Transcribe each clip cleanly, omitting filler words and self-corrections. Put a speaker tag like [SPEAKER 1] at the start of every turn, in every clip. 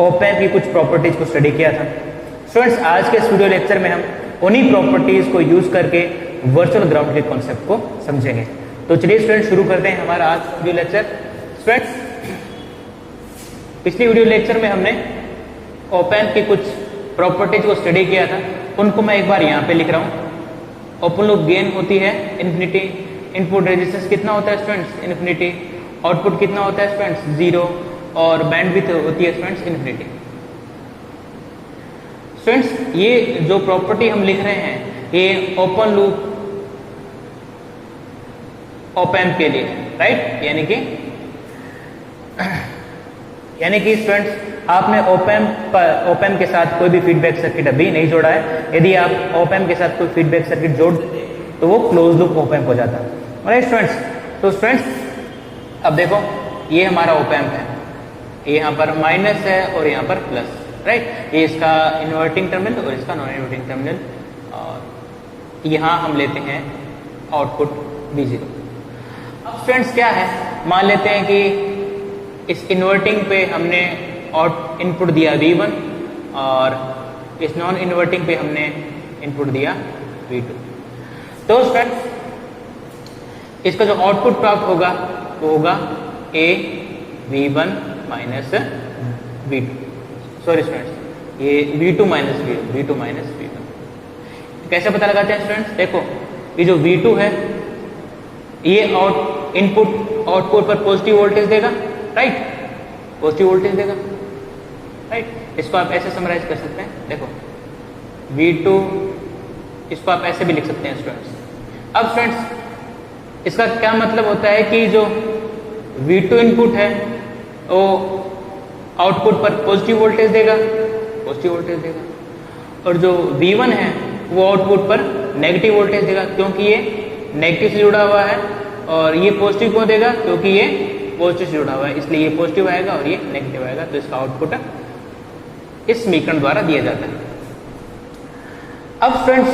[SPEAKER 1] Op amp की कुछ properties को स्टडी किया था। स्टूडेंट्स, आज के इस वीडियो लेक्चर में हम उन्हीं प्रॉपर्टीज को यूज करके वर्चुअल ग्राउंड के कॉन्सेप्ट को समझेंगे। तो चलिए स्टूडेंट्स शुरू करते हैं हमारा आज वीडियो लेक्चर। स्टूडेंट्स, पिछली वीडियो लेक्चर में हमने ऑप एम्प की कुछ प्रॉपर्टीज को स्टडी किया था, उनको मैं एक बार यहाँ पे लिख रहा हूँ। ओपन लूप गेन होती है इन्फिनिटी, इनपुट रेजिस्टेंस कितना होता है स्टूडेंट्स, इन्फिनिटी, आउटपुट कितना होता है स्टूडेंट्स, 0, और बैंडविड्थ होती है स्टूडेंट्स इन्फिनिटी। स्टूडेंट्स, ये जो प्रॉपर्टी हम लिख रहे हैं ये ओपन लूप ऑप एम्प के लिए, राइट। यानी कि स्टूडेंट्स, आपने ऑप एम्प के साथ कोई भी फीडबैक सर्किट अभी नहीं जोड़ा है। यदि आप ऑप एम्प के साथ कोई फीडबैक सर्किट जोड़ देते तो वो क्लोज लूप ऑप एम्प हो जाता है, राइट स्टूडेंट्स। तो स्टूडेंट्स, अब देखो ये हमारा ऑप एम्प है, ये यहाँ पर माइनस है और यहाँ पर प्लस, राइट। ये इसका इन्वर्टिंग टर्मिनल और इसका नॉन इन्वर्टिंग टर्मिनल, और यहाँ हम लेते हैं आउटपुट V0। अब स्टूडेंट्स क्या है, मान लेते हैं कि इस इन्वर्टिंग पे हमने इनपुट दिया V1 और इस नॉन इन्वर्टिंग पे हमने इनपुट दिया V2। तो स्टूडेंट्स, इसका जो आउटपुट प्राप्त होगा वो होगा A V1 minus V2, sorry students, ये V2 माइनस V1। कैसे पता लगाते हैं स्टूडेंट्स, देखो ये जो V2 है ये आउटपुट पर पॉजिटिव वोल्टेज देगा, राइट, पॉजिटिव वोल्टेज देगा, राइट। इसको आप ऐसे समराइज कर सकते हैं, देखो V2, इसको आप ऐसे भी लिख सकते हैं स्टूडेंट्स। अब स्टूडेंट्स, इसका क्या मतलब होता है कि जो V2 इनपुट है वो आउटपुट पर पॉजिटिव वोल्टेज देगा, और जो V1 है वो आउटपुट पर नेगेटिव वोल्टेज देगा, क्योंकि ये नेगेटिव से जुड़ा हुआ है, और ये पॉजिटिव क्यों देगा, क्योंकि ये पॉजिटिव से जुड़ा हुआ है, इसलिए ये पॉजिटिव आएगा और ये नेगेटिव आएगा। तो इसका आउटपुट इस समीकरण द्वारा दिया जाता है। अब फ्रेंड्स,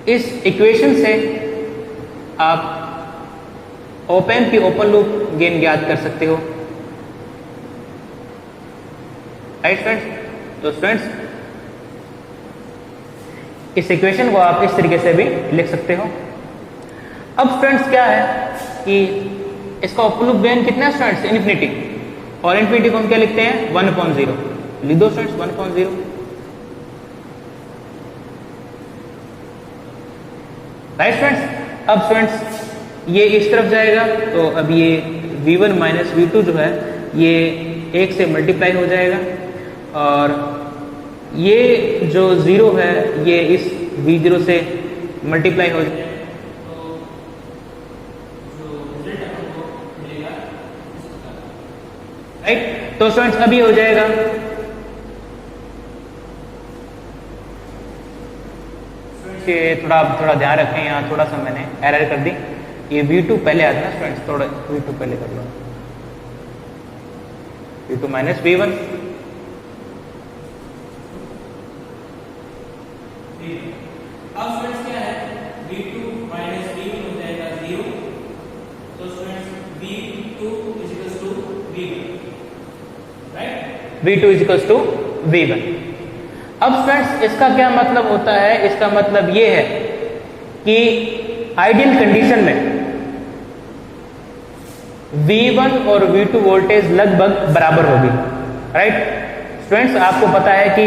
[SPEAKER 1] इस इक्वेशन से आप ऑप एम्प की ओपन लूप गेन ज्ञात कर सकते हो, राइट फ्रेंड्स। तो फ्रेंड्स, इस इक्वेशन को आप इस तरीके से भी लिख सकते हो। अब फ्रेंड्स क्या है कि इसका ओपन लूप गेन कितना है स्टूडेंट्स, इन्फिनिटी, और इन्फिनिटी को हम क्या लिखते हैं 1/0, लिख दो स्टूडेंट्स 1/0, राइट फ्रेंड्स। अब स्टूडेंट्स ये इस तरफ जाएगा, तो अब ये V1 माइनस V2 जो है ये 1 से मल्टीप्लाई हो जाएगा, और ये जो 0 है ये इस V0 से मल्टीप्लाई हो जाएगा, राइट। तो स्टूडेंट्स अभी हो जाएगा, थोड़ा ध्यान रखें, यहाँ थोड़ा सा मैंने एरर कर दी, ये V2 पहले आता है स्टूडेंट्स, थोड़ा V2 पहले कर लो, V2 माइनस V1, अब स्टूडेंट्स क्या है, V2 माइनस V1 हो जाएगा 0, तो students V2 is equals to V1, right, V2 is equals to V1। अब फ्रेंड्स, इसका क्या मतलब होता है, इसका मतलब ये है कि आइडियल कंडीशन में V1 और V2 वोल्टेज लगभग बराबर होगी, राइट। स्टूडेंट्स, आपको पता है कि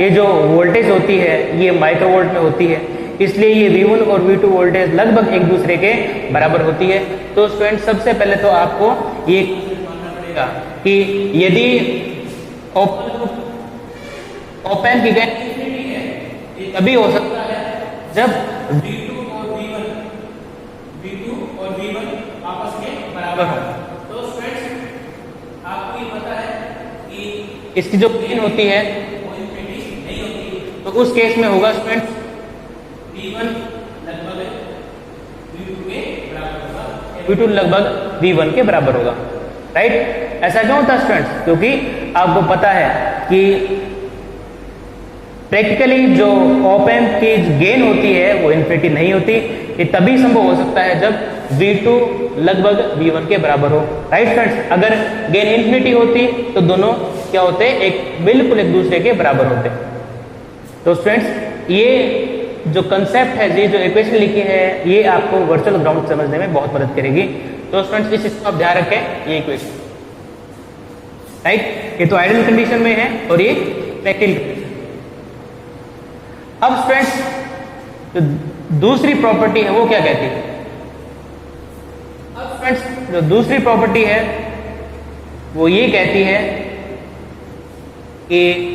[SPEAKER 1] ये जो वोल्टेज होती है ये माइक्रोवोल्ट में होती है, इसलिए ये V1 और V2 वोल्टेज लगभग एक दूसरे के बराबर होती है। तो स्टूडेंट्स, सबसे पहले तो आपको ये मानना पड़ेगा कि यदि ऑप एम्प की गेन इन्फिनिटी है, ये तभी हो सकता है जब V2 और V1 आपस में बराबर हो। तो स्टूडेंट्स, आपको ये पता है कि इसकी जो गेन होती है वो इन्फिनिटी नहीं होती, तो उस केस में होगा स्टूडेंट्स V1 लगभग V2 के बराबर होगा, V2 लगभग V1 के बराबर होगा, राइट। ऐसा क्यों होता है स्टूडेंट्स, क्योंकि आपको पता है कि प्रैक्टिकली जो ऑप एम्प की गेन होती है वो इन्फिनिटी नहीं होती, ये तभी संभव हो सकता है जब V2 लगभग V1 के बराबर हो। राइट फ्रेंड्स, अगर गेन इंफिनिटी होती तो दोनों क्या होते, एक बिल्कुल एक दूसरे के बराबर होते। तो स्टूडेंट्स, ये जो कंसेप्ट है, ये जो इक्वेशन लिखी है, ये आपको वर्चुअल ग्राउंड समझने में बहुत मदद करेगी। तो स्टूडेंट्स, इस चीज को आप ध्यान रखें, ये इक्वेशन, राइट, ये तो आइडियल कंडीशन में है और ये प्रैक्टिकल कंडीशन। अब स्टूडेंट्स, जो दूसरी प्रॉपर्टी है वो क्या कहती है? अब फ्रेंड्स, जो दूसरी प्रॉपर्टी है वो ये कहती है कि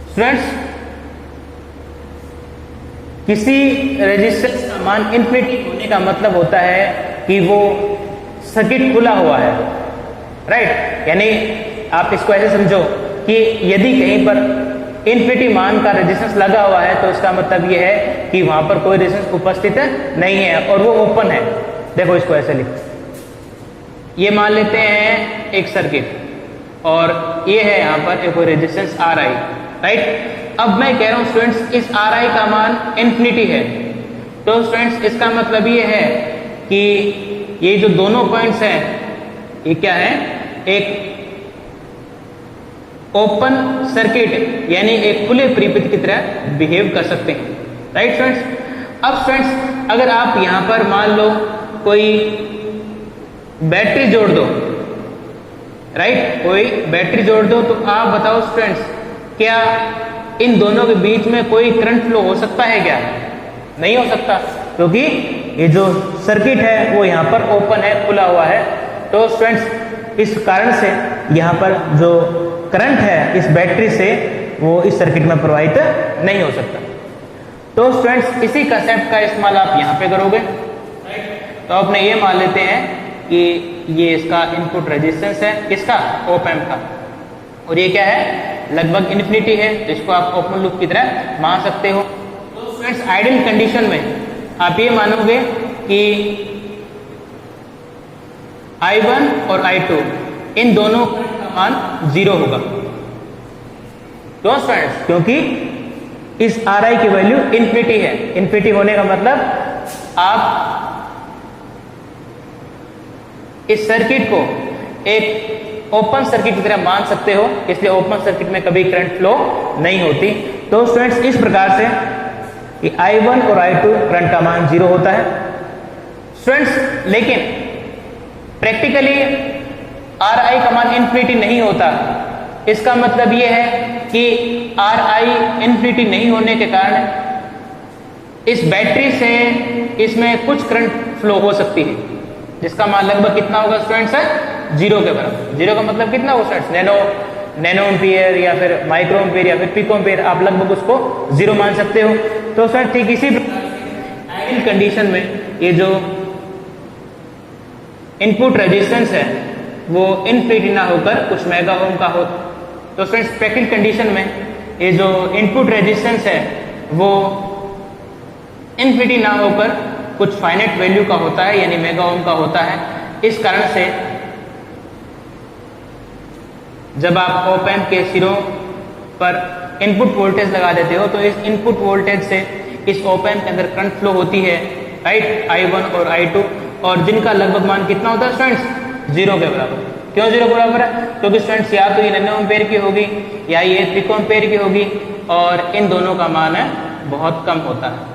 [SPEAKER 1] स्टूडेंट्स, किसी रेजिस्टेंस का मान इंफिनिटी होने का मतलब होता है कि वो सर्किट खुला हुआ है। राइट, यानी आप इसको ऐसे समझो कि यदि कहीं पर इंफिनिटी मान का रेजिस्टेंस लगा हुआ है तो इसका मतलब यह है कि वहां पर कोई रेजिस्टेंस उपस्थित नहीं है और वो ओपन है। देखो, इसको ऐसे लिख, ये मान लेते हैं एक सर्किट और ये है यहाँ पर एक रेजिस्टेंस Ri। राइट, अब मैं कह रहा हूं स्टूडेंट्स, इस Ri का मान इंफिनिटी है। तो स्टूडेंट्स, इसका मतलब ये है कि ये जो दोनों पॉइंट्स हैं, ये क्या है, एक ओपन सर्किट यानी एक खुले परिपथ की तरह बिहेव कर सकते हैं। राइट फ्रेंड्स, अब फ्रेंड्स, अगर आप यहां पर मान लो कोई बैटरी जोड़ दो, राइट, कोई बैटरी जोड़ दो, तो आप बताओ स्टूडेंट्स, क्या इन दोनों के बीच में कोई करंट फ्लो हो सकता है क्या? नहीं हो सकता, क्योंकि ये जो सर्किट है वो यहाँ पर ओपन है, खुला हुआ है। तो स्टूडेंट्स, इस कारण से यहाँ पर जो करंट है इस बैटरी से वो इस सर्किट में प्रवाहित नहीं हो सकता। तो स्टूडेंट्स, इसी कंसेप्ट का इस्तेमाल आप यहाँ पे करोगे। तो अपने ये मान लेते हैं कि ये इसका इनपुट रेजिस्टेंस है, किसका, ऑप एम्प का, और ये क्या है, लगभग इन्फिनिटी है, तो इसको आप ओपन लूप की तरह मान सकते हो। तो स्टूडेंट्स, आइडियल कंडीशन में आप ये मानोगे कि I1 और I2 इन दोनों का मान 0 होगा। क्यों स्टूडेंट्स? क्योंकि इस Ri की वैल्यू इन्फिनिटी है। इन्फिनिटी होने का मतलब आप इस सर्किट को एक ओपन सर्किट की तरह मान सकते हो, इसलिए ओपन सर्किट में कभी करंट फ्लो नहीं होती। तो स्टूडेंट्स, इस प्रकार से कि I1 और I2 करंट का मान 0 होता है। स्टूडेंट्स, लेकिन प्रैक्टिकली Ri का मान इन्फिनिटी नहीं होता। इसका मतलब यह है कि Ri इन्फिनिटी नहीं होने के कारण इस बैटरी से इसमें कुछ करंट फ्लो हो सकती है, जिसका मान लगभग कितना होगा स्टूडेंट्स, 0 के बराबर। 0 का मतलब कितना होगा स्टूडेंट्स, नैनो एम्पियर या फिर माइक्रो एम्पियर या फिर पिको एम्पियर, आप लगभग उसको 0 मान सकते हो। तो सर ठीक इसी आइडियल कंडीशन में ये जो इनपुट रेजिस्टेंस है वो इनफिनिटी ना होकर कुछ मेगा ओम का हो। तो फ्रेंड्स, प्रैक्टिकल कंडीशन में ये जो इनपुट रेजिस्टेंस है वो इनफिनिटी ना होकर कुछ फाइनाइट वैल्यू का होता है, यानी मेगा ओम का होता है। इस कारण से जब आप ऑप एम्प के सिरों पर इनपुट वोल्टेज लगा देते हो तो इस इनपुट वोल्टेज से इस ऑप एम्प के अंदर करंट फ्लो होती है, राइट, I1 और I2, और जिनका लगभग मान कितना होता है स्टूडेंट्स, 0 के बराबर। क्यों 0 के बराबर है? क्योंकि स्टूडेंट्स या तो ये नैनो एम्पियर की होगी या ये पिको एम्पियर की होगी, और इन दोनों का मान है बहुत कम होता है।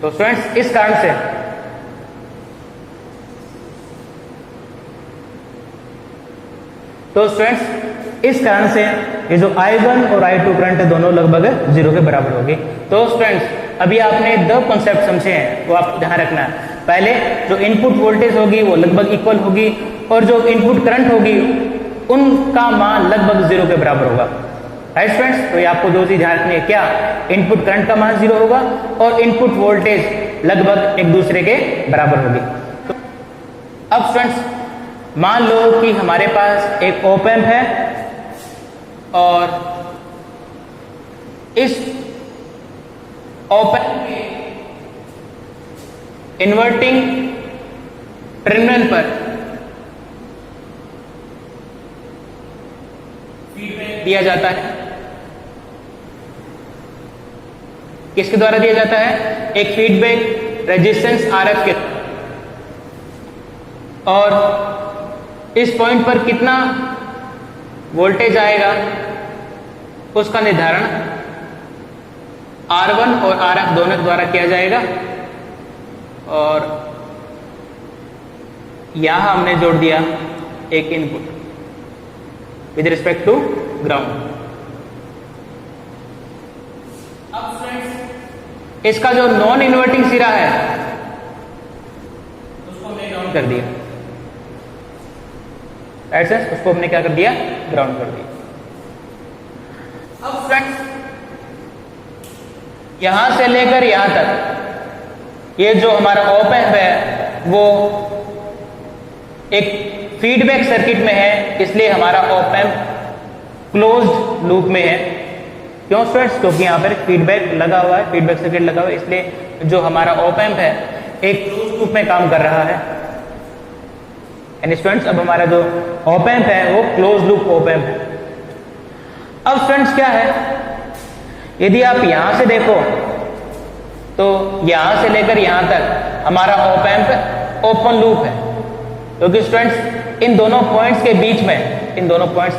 [SPEAKER 1] तो स्टूडेंट्स, इस कारण से ये जो I1 और I2 करंट है दोनों लगभग 0 के बराबर होगी। तो स्टूडेंट्स, अभी आपने दो कॉन्सेप्ट समझे हैं, वो आपको ध्यान रखना है। पहले जो इनपुट वोल्टेज होगी वो लगभग इक्वल होगी, और जो इनपुट करंट होगी उनका मान लगभग 0 के बराबर होगा। राइट स्टूडेंट्स, तो ये आपको दो चीज ध्यान रखनी है, क्या, इनपुट करंट का मान 0 होगा और इनपुट वोल्टेज लगभग एक दूसरे के बराबर होगी। तो अब स्टूडेंट्स, मान लो कि हमारे पास एक ऑप एम्प है और इस ओपन के इन्वर्टिंग टर्मिनल पर फीडबैक दिया जाता है। किसके द्वारा दिया जाता है? एक फीडबैक रेजिस्टेंस RF के, और इस पॉइंट पर कितना वोल्टेज आएगा उसका निर्धारण R1 और RF दोनों द्वारा किया जाएगा। और यहां हमने जोड़ दिया एक input with respect to ground. अब फ्रेंड्स, इसका जो नॉन इन्वर्टिंग सिरा है उसको हमने ग्राउंड कर दिया। राइट सेंस, उसको हमने क्या कर दिया? ग्राउंड कर दिया। अब फ्रेंड्स, यहां से लेकर यहां तक ये जो हमारा ऑप एम्प है वो एक फीडबैक सर्किट में है, इसलिए हमारा ऑप एम्प क्लोज्ड लूप में है। क्यों स्टूडेंट्स? क्योंकि यहां पर फीडबैक लगा हुआ है, फीडबैक सर्किट लगा हुआ है, इसलिए जो हमारा ऑप एम्प है एक क्लोज्ड लूप में काम कर रहा है। यानी स्टूडेंट्स, अब हमारा जो ऑप एम्प है वो क्लोज्ड लूप ऑप एम्प है। अब स्टूडेंट्स क्या है, यदि आप यहां से देखो तो यहां से लेकर यहां तक हमारा ऑप एम्प ओपन लूप है, क्योंकि स्टूडेंट्स इन दोनों पॉइंट्स के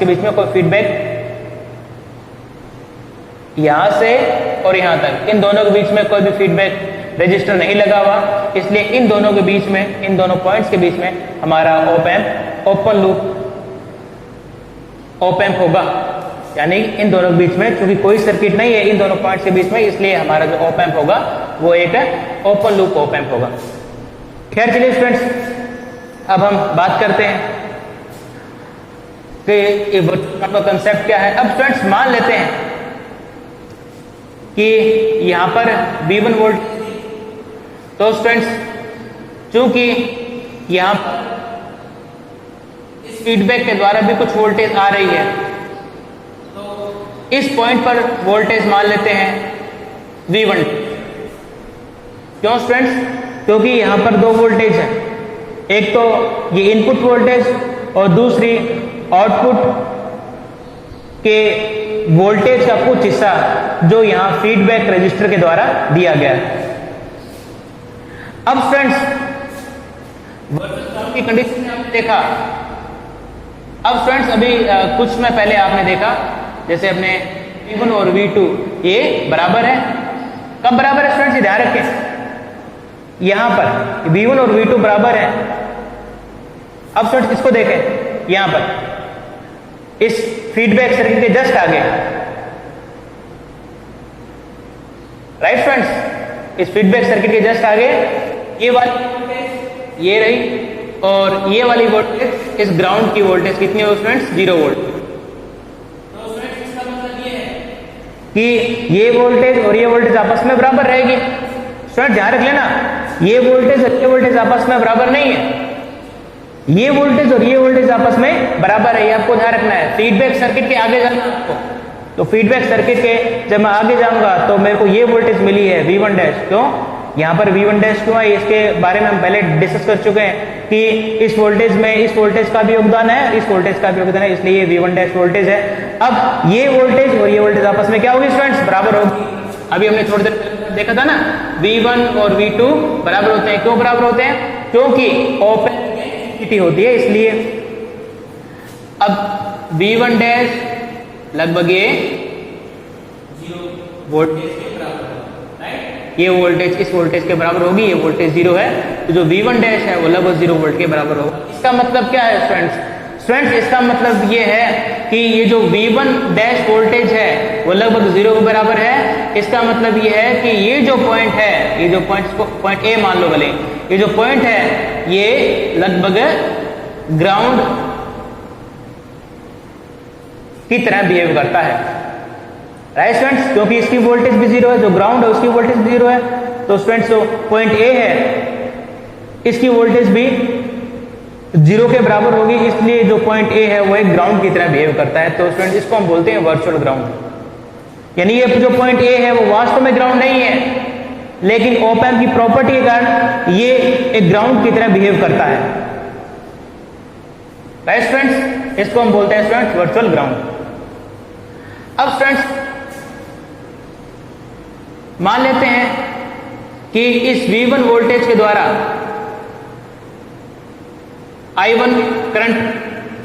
[SPEAKER 1] बीच में कोई फीडबैक, यहां से और यहां तक इन दोनों के बीच में कोई भी फीडबैक रजिस्टर नहीं लगा हुआ, इसलिए इन दोनों के बीच में, इन दोनों पॉइंट्स के बीच में हमारा op amp open loop op amp होगा। यानी इन दोनों के बीच में क्योंकि कोई सर्किट नहीं है इन दोनों पॉइंट्स के बीच में, इसलिए हमारा जो ऑप एम्प होगा वो एक ओपन लूप ऑप एम्प होगा। खैर चलिए स्टूडेंट्स, अब हम बात करते हैं कि का कंसेप्ट क्या है। अब स्टूडेंट्स मान लेते हैं कि यहां पर V1 वोल्ट, तो स्टूडेंट्स चूंकि यहां पर इस फीडबैक के द्वारा भी कुछ वोल्टेज आ रही है, तो इस पॉइंट पर वोल्टेज मान लेते हैं V1। क्यों स्टूडेंट्स? क्योंकि यहां पर दो वोल्टेज है, एक तो ये इनपुट वोल्टेज और दूसरी आउटपुट के वोल्टेज का कुछ हिस्सा जो यहां फीडबैक रजिस्टर के द्वारा दिया गया है। अब फ्रेंड्स, वर्चुअल की कंडीशन में आपने देखा, अब फ्रेंड्स अभी कुछ समय पहले आपने देखा जैसे अपने V1 और V2 ये बराबर है। कब बराबर है स्टूडेंट्स? ध्यान रखें, यहां पर V1 और V2 बराबर है। अब स्टूडेंट्स इसको देखें, यहां पर इस फीडबैक सर्किट के जस्ट आगे, राइट स्टूडेंट्स, इस फीडबैक सर्किट के जस्ट आगे ये वाली वोल्टेज ये रही, और ये वाली वोल्टेज इस ग्राउंड की वोल्टेज कितनी हो स्टूडेंट्स? 0 वोल्ट। तो स्टूडेंट्स इसका मतलब ये है कि ये वोल्टेज और ये वोल्टेज आपस में बराबर रहेगी। स्टूडेंट ध्यान रख लेना, ये वोल्टेज और ये वोल्टेज आपस में बराबर नहीं है, ये वोल्टेज और ये वोल्टेज आपस में बराबर है, ये आपको ध्यान रखना है। फीडबैक सर्किट के आगे जाना आपको, तो फीडबैक सर्किट के जब मैं आगे जाऊंगा तो मेरे को ये वोल्टेज मिली है V1 डैश। क्यों यहां पर V1 डैश क्यों है? इसके बारे में हम पहले डिस्कस कर चुके हैं कि इस वोल्टेज में इस वोल्टेज का भी योगदान है, इस वोल्टेज का भी योगदान है, इसलिए ये V1 डैश वोल्टेज है। अब ये वोल्टेज और ये वोल्टेज आपस में क्या होगी स्टूडेंट्स? बराबर होगी। अभी हमने थोड़ी देर देखा था ना, V1 और V2 बराबर होते हैं। क्यों बराबर होते हैं? क्योंकि ओपन होती है, इसलिए। अब V1 डैश लगभग ये 0 वोल्टेज के बराबर होगा, राइट? ये वोल्टेज इस वोल्टेज के बराबर होगी, ये वोल्टेज 0 है, तो जो V1 डैश है वो लगभग 0 वोल्ट के बराबर होगा। इसका मतलब क्या है स्टूडेंट्स? स्टूडेंट्स इसका मतलब ये है कि ये जो V1 डैश वोल्टेज है वो लगभग 0 के बराबर है। इसका मतलब ये है कि ये जो पॉइंट है, ये जो पॉइंट ए मान लो भले, ये जो पॉइंट है ये लगभग ग्राउंड की तरह बिहेव करता है, राइट स्टूडेंट्स? क्योंकि इसकी वोल्टेज भी 0 है, जो ग्राउंड है उसकी वोल्टेज भी 0 है। तो स्टूडेंट्स जो पॉइंट ए है इसकी वोल्टेज भी 0 के बराबर होगी, इसलिए जो पॉइंट ए है वो एक ग्राउंड की तरह बिहेव करता है। तो स्टूडेंट्स इसको हम बोलते हैं वर्चुअल ग्राउंड। यानी ये जो पॉइंट ए है वो वास्तव में ग्राउंड नहीं है, लेकिन ऑप एम्प की प्रॉपर्टी के कारण ये एक ग्राउंड की तरह बिहेव करता है। राइट स्टूडेंट्स, इसको हम बोलते हैं स्टूडेंट्स वर्चुअल ग्राउंड। अब स्टूडेंट्स मान लेते हैं कि इस V1 वोल्टेज के द्वारा I1 करंट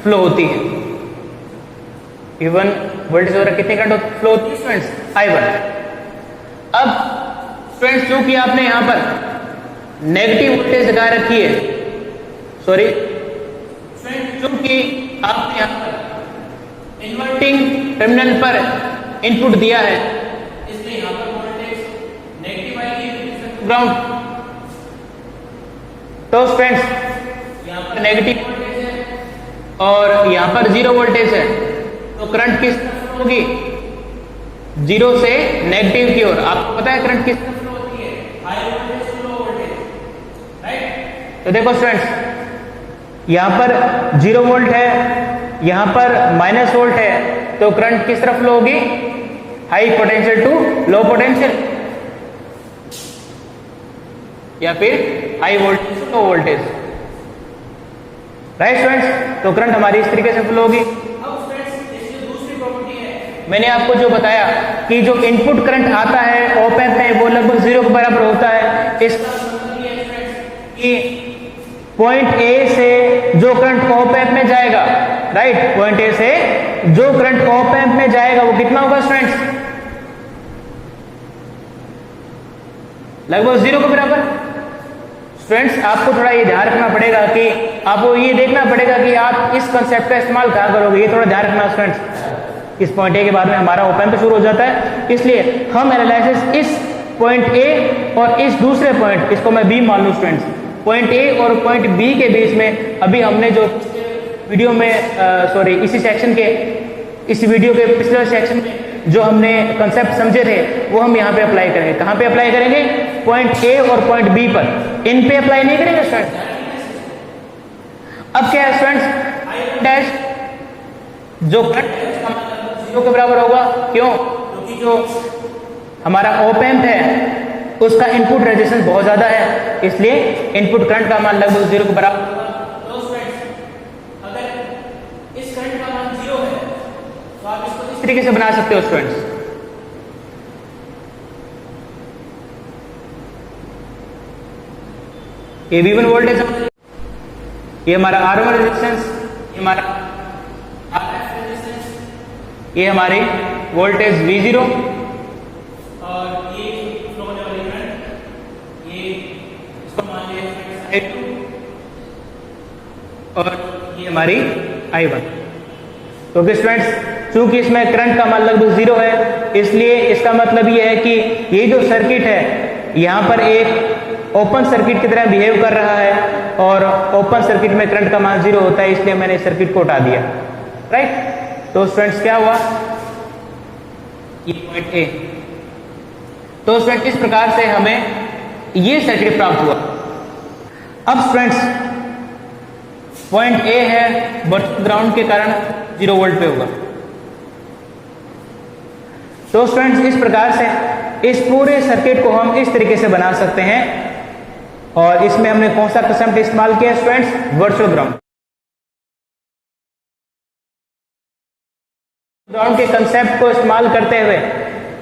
[SPEAKER 1] फ्लो होती है। V1 वोल्टेज द्वारा कितनी करंट फ्लो होती है स्टूडेंट्स? I1। अब स्टूडेंट्स चूंकि आपने यहां पर नेगेटिव वोल्टेज लगा रखी है, सॉरी चूंकि आपने यहां पर इन्वर्टिंग टर्मिनल पर इनपुट दिया है, इसलिए यहां पर वोल्टेज नेगेटिव आएगी ग्राउंड। तो स्टूडेंट्स यहां पर नेगेटिव वोल्टेज है और यहां पर 0 वोल्टेज है, तो करंट किस तरफ होगी? 0 से नेगेटिव की ओर। आपको पता है करंट किस तरफ फ्लो होती है? High voltage to low voltage, right? तो देखो स्टूडेंट्स यहां पर 0 वोल्ट है, यहां पर माइनस वोल्ट है, तो करंट किस तरफ फ्लो होगी? High potential to low potential, या फिर high voltage to low voltage. Right students, तो करंट हमारी इस तरीके से फ्लो होगी। अब स्टूडेंट्स इसकी दूसरी प्रॉपर्टी है, मैंने आपको जो बताया कि जो इनपुट करंट आता है ऑप एम्प में वो लगभग 0 के बराबर होता है। इसका मतलब ये है स्टूडेंट्स कि पॉइंट ए से जो करंट ऑप एम्प में जाएगा, राइट, पॉइंट ए से जो करंट ऑप एम्प में जाएगा वो कितना होगा स्टूडेंट्स? लगभग 0 के बराबर। स्टूडेंट्स आपको थोड़ा ये ध्यान रखना पड़ेगा कि आपको ये देखना पड़ेगा कि आप इस कंसेप्ट का इस्तेमाल कहां करोगे, ये थोड़ा ध्यान रखना स्टूडेंट्स। इस पॉइंट ए के बाद में हमारा ऑप एम्प शुरू हो जाता है, इसलिए हम एनालिसिस इस पॉइंट ए और इस दूसरे पॉइंट, इसको मैं बी मान लूं स्टूडेंट्स, पॉइंट ए और पॉइंट बी के बीच में अभी हमने जो वीडियो में सॉरी इसी वीडियो के पिछले सेक्शन में जो हमने कंसेप्ट समझे थे वो हम यहाँ पे अप्लाई करेंगे। कहाँ पे अप्लाई करेंगे? पॉइंट ए और पॉइंट बी पर, इन पे अप्लाई नहीं करेंगे स्टूडेंट्स। अब क्या है स्टूडेंट्स? I1 डैश जो करंट 0 के बराबर होगा। क्यों? क्योंकि जो हमारा ऑप एम्प है उसका इनपुट रेजिस्टेंस बहुत ज्यादा है, इसलिए इनपुट करंट का मान लगभग 0 के बराबर होगा। तो स्टूडेंट्स अगर इस करंट का मान 0 है तो आप इसको इस तरीके से बना सकते हो स्टूडेंट्स। ये V1 वोल्टेज, ये हमारा R1 रेजिस्टेंस, ये हमारा RF रेजिस्टेंस, ये हमारी वोल्टेज V0 और ये फ्लो होने वाली करंट, ये इसको मान लिया I2 और ये हमारी I1। तो स्टूडेंट्स चूंकि इसमें करंट का मान लगभग 0 है, इसलिए इसका मतलब ये है कि ये जो सर्किट है यहां पर एक ओपन सर्किट की तरह बिहेव कर रहा है और ओपन सर्किट में करंट का मान 0 होता है, इसलिए मैंने इस सर्किट को हटा दिया। राइट? तो स्टूडेंट्स क्या हुआ? ये पॉइंट ए। तो स्टूडेंट इस प्रकार से हमें ये सर्किट प्राप्त हुआ। अब स्टूडेंट्स पॉइंट ए है वर्चुअल ग्राउंड के कारण 0 वोल्ट पे होगा। तो स्टूडेंट्स इस प्रकार से इस पूरे सर्किट को हम इस तरीके से बना सकते हैं और इसमें हमने कौन सा कंसेप्ट इस्तेमाल किया स्टूडेंट्स? Virtual ground. ग्राउंड के कंसेप्ट को इस्तेमाल करते हुए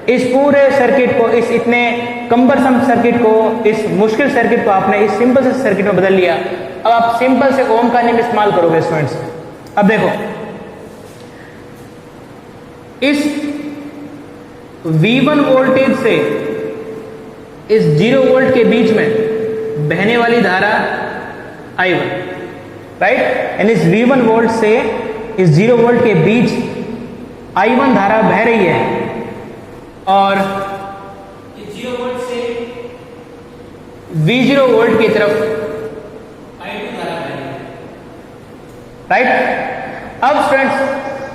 [SPEAKER 1] इस पूरे सर्किट को, इस इतने कम्बरसम सर्किट को, इस मुश्किल सर्किट को आपने इस सिंपल से सर्किट में बदल लिया। अब आप सिंपल से ओम का नियम इस्तेमाल करोगे स्टूडेंट्स। अब देखो इस V1 वोल्टेज से इस 0 वोल्ट के बीच में बहने वाली धारा I1, राइट? यानी इस V1 वोल्ट से इस 0 वोल्ट के बीच I1 धारा बह रही है और इस 0 वोल्ट से V0 वोल्ट की तरफ I2 धारा बह रही है। राइट? अब स्टूडेंट्स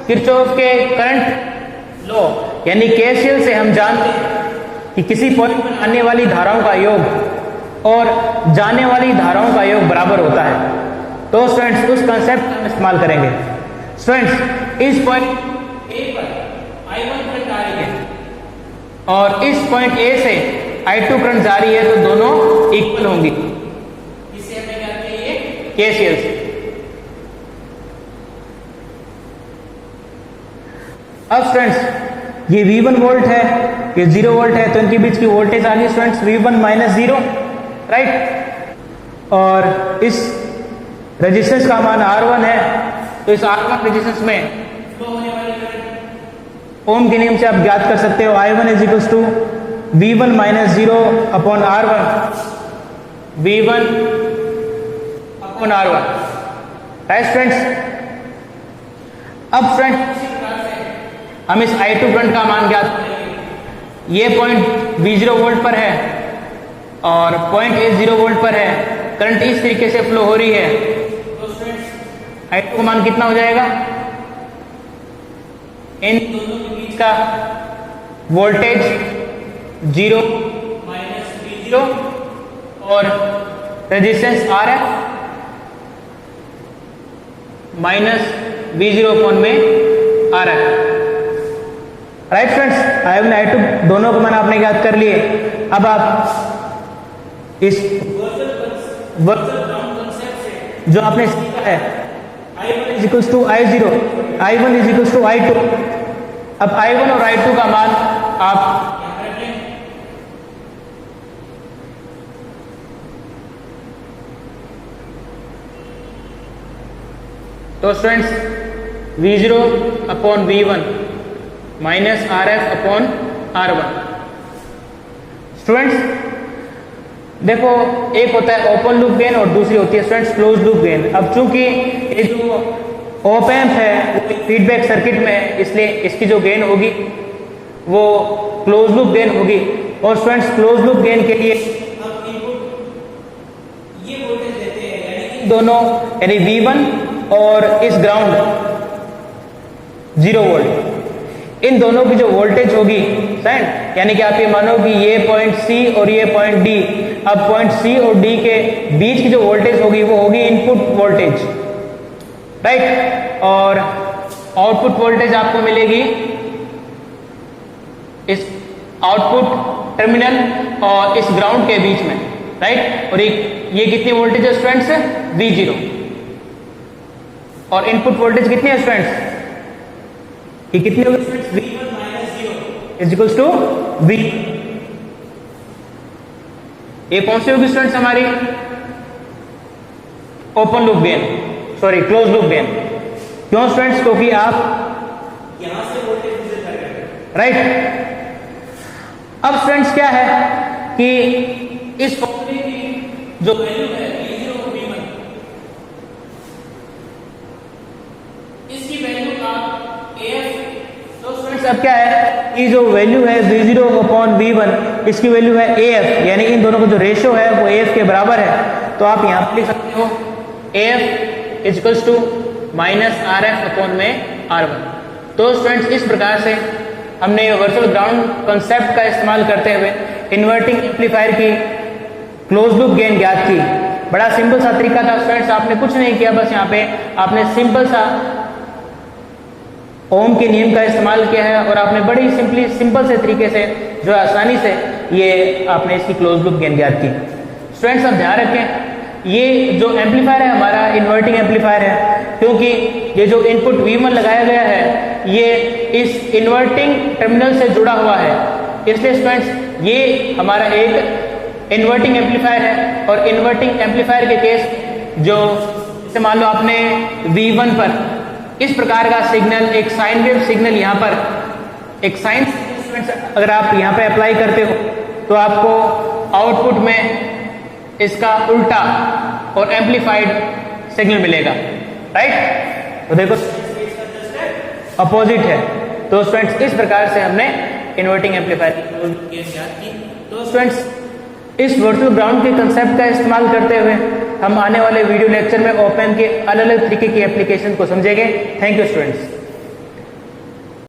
[SPEAKER 1] किरचॉफ के करंट लॉ यानी केसीएल से हम जानते हैं कि किसी पॉइंट पर आने वाली धाराओं का योग और जाने वाली धाराओं का योग बराबर होता है। तो स्टूडेंट्स उस कंसेप्ट का हम इस्तेमाल करेंगे। स्टूडेंट्स इस पॉइंट ए पर I1 करंट आ रही है, और इस पॉइंट ए से I2 करंट जा रही है तो दोनों इक्वल होंगी। इसे हमें क्या चाहिए, KCL से। अब स्टूडेंट्स ये V1 वोल्ट है, ये 0 वोल्ट है, तो इनके बीच की वोल्टेज आ गई स्टूडेंट्स V1 माइनस 0, राइट। और इस रेजिस्टेंस का मान R1 है, तो इस R1 रेजिस्टेंस में फ्लो होने वाली करंट ओम के नियम से आप ज्ञात कर सकते हो, I1 is equal to V1 minus 0 upon R1, V1 upon R1, right students. अब फ्रेंड्स हम इस I2 करंट का मान ज्ञात करेंगे। ये पॉइंट V0 वोल्ट पर है और पॉइंट A 0 वोल्ट पर है, करंट इस तरीके से फ्लो हो रही है, तो स्टूडेंट्स I2 का मान कितना हो जाएगा, इन दोनों के बीच का वोल्टेज 0 माइनस V0 और resistance RF minus V0 upon में RF, right friends. I1 I2 दोनों को मान आपने याद कर लिए। अब आप इस जो आपने सीखा है I1 is equal to I0, I1 is equal to I2, अब I1 और I2 का मान आप तो students V0 upon V1 minus RF upon R1। Students देखो, एक होता है ओपन लूप गेन और दूसरी होती है स्टूडेंट्स क्लोज लूप गेन। अब चूंकि ये जो ऑप एम्प है वो फीडबैक सर्किट में है, इसलिए इसकी जो गेन होगी वो क्लोज लूप गेन होगी। और स्टूडेंट्स क्लोज लूप गेन के लिए हम इनपुट ये वोल्टेज देते हैं, यानी दोनों, यानी V1 और इस ग्राउंड 0 वोल्ट, इन दोनों की जो वोल्टेज होगी फ्रेंड, यानी कि आप ये मानो कि ये पॉइंट C और ये पॉइंट D, अब पॉइंट C और D के बीच की जो वोल्टेज होगी वो होगी इनपुट वोल्टेज, राइट। और आउटपुट वोल्टेज आपको मिलेगी इस आउटपुट टर्मिनल और इस ग्राउंड के बीच में, राइट। और ये कितनी वोल्टेज है स्टूडेंट्स, V0, और इनपुट वोल्टेज कितनी है स्टूडेंट्स, ये कितनी होगी students, V1 minus 0 is equals to V। ये कौन सी होगी स्टूडेंट्स हमारी open loop gain, sorry close loop gain. क्यों स्टूडेंट्स, क्योंकि आप यहां से वोल्टेज मेजर कर रहे हैं, राइट। अब स्टूडेंट्स क्या है कि इस फॉर्मूले की जो वैल्यू है V0 और V1, इसकी वैल्यू आप AF, तो स्टूडेंट्स अब क्या है कि जो वैल्यू है V0 अपॉन V1, इसकी वैल्यू है AF, यानी इन दोनों का जो रेशियो है वो AF के बराबर है। तो आप यहां पर लिख सकते हो AF is equals to minus RF upon में R1। तो स्टूडेंट्स इस प्रकार से हमने वर्चुअल ग्राउंड कॉन्सेप्ट का इस्तेमाल करते हुए इन्वर्टिंग एम्पलीफायर की क्लोज लूप गेन ज्ञात की। बड़ा सिंपल सा तरीका था स्टूडेंट्स, आपने कुछ नहीं किया, बस यहाँ पे आपने सिंपल सा ओम के नियम का इस्तेमाल किया है और आपने बड़ी सिंपल से तरीके से जो आसानी से ये आपने इसकी क्लोज लूप गेन ज्ञात की। स्टूडेंट्स अब ध्यान रखें, ये जो एम्पलीफायर है हमारा इन्वर्टिंग एम्पलीफायर है, क्योंकि ये जो इनपुट V1 लगाया गया है ये इस इन्वर्टिंग टर्मिनल से जुड़ा हुआ है, इसलिए स्टूडेंट्स ये हमारा एक इन्वर्टिंग एम्पलीफायर है। और इन्वर्टिंग एम्पलीफायर के केस जो जैसे मान लो आपने V1 पर इस प्रकार का सिग्नल, एक साइन वेव सिग्नल, यहाँ पर एक साइन अगर आप यहाँ पे अप्लाई करते हो तो आपको आउटपुट में इसका उल्टा और एम्पलीफाइड सिग्नल मिलेगा, राइट। तो देखो अपोजिट है। तो स्टूडेंट्स इस प्रकार से हमने इन्वर्टिंग एम्पलीफायर की। तो स्टूडेंट्स इस वर्चुअल ग्राउंड के कंसेप्ट का इस्तेमाल करते हुए हम आने वाले वीडियो लेक्चर में ऑप एम्प के अलग अलग तरीके की एप्लीकेशन को समझेंगे। Thank you students.